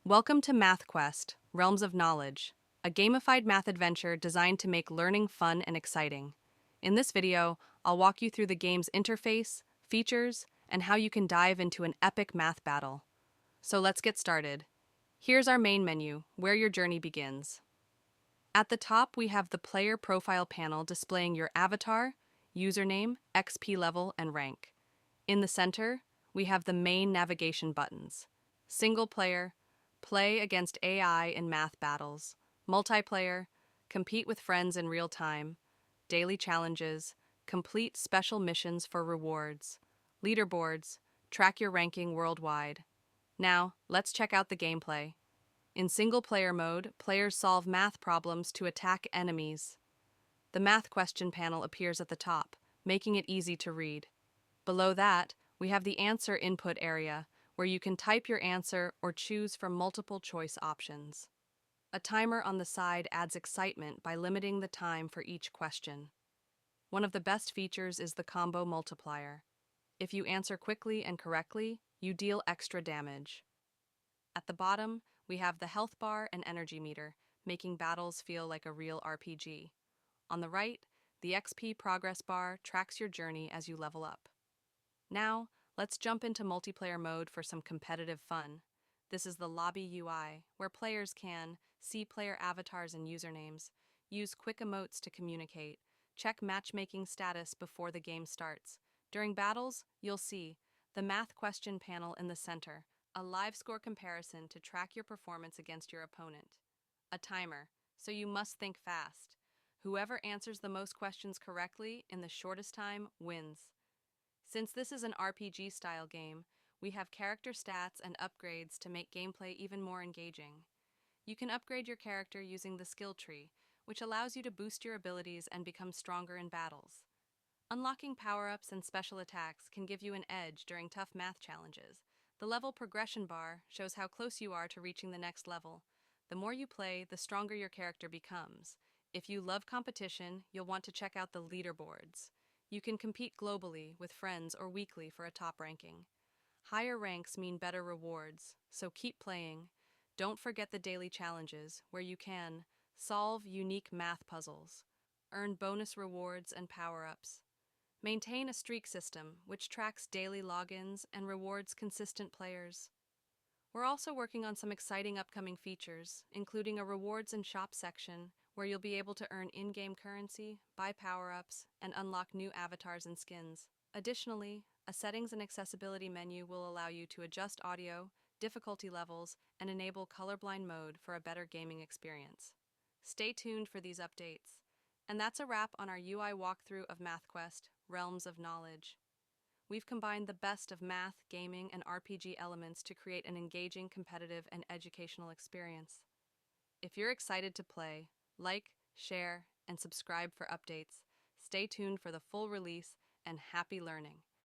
Welcome to MathQuest, Realms of Knowledge, a gamified math adventure designed to make learning fun and exciting. In this video, I'll walk you through the game's interface, features, and how you can dive into an epic math battle. So let's get started. Here's our main menu, where your journey begins. At the top, we have the player profile panel displaying your avatar, username, XP level, and rank. In the center, we have the main navigation buttons. Single player, play against AI in math battles. Multiplayer, compete with friends in real time. Daily challenges, complete special missions for rewards. Leaderboards, track your ranking worldwide. Now, let's check out the gameplay. In single-player mode, players solve math problems to attack enemies. The math question panel appears at the top, making it easy to read. Below that, we have the answer input area, where you can type your answer or choose from multiple choice options. A timer on the side adds excitement by limiting the time for each question. One of the best features is the combo multiplier. If you answer quickly and correctly, you deal extra damage. At the bottom, we have the health bar and energy meter, making battles feel like a real RPG. On the right, the XP progress bar tracks your journey as you level up. Now, let's jump into multiplayer mode for some competitive fun. This is the lobby UI, where players can see player avatars and usernames, use quick emotes to communicate, check matchmaking status before the game starts. During battles, you'll see the math question panel in the center, a live score comparison to track your performance against your opponent. A timer, so you must think fast. Whoever answers the most questions correctly in the shortest time wins. Since this is an RPG-style game, we have character stats and upgrades to make gameplay even more engaging. You can upgrade your character using the skill tree, which allows you to boost your abilities and become stronger in battles. Unlocking power-ups and special attacks can give you an edge during tough math challenges. The level progression bar shows how close you are to reaching the next level. The more you play, the stronger your character becomes. If you love competition, you'll want to check out the leaderboards. You can compete globally with friends or weekly for a top ranking. Higher ranks mean better rewards, so keep playing. Don't forget the daily challenges, where you can solve unique math puzzles, earn bonus rewards and power-ups. Maintain a streak system, which tracks daily logins and rewards consistent players. We're also working on some exciting upcoming features, including a rewards and shop section, where you'll be able to earn in-game currency, buy power-ups, and unlock new avatars and skins. Additionally, a settings and accessibility menu will allow you to adjust audio, difficulty levels, and enable colorblind mode for a better gaming experience. Stay tuned for these updates. And that's a wrap on our UI walkthrough of MathQuest, Realms of Knowledge. We've combined the best of math, gaming, and RPG elements to create an engaging, competitive, and educational experience. If you're excited to play, like, share, and subscribe for updates. Stay tuned for the full release, and happy learning!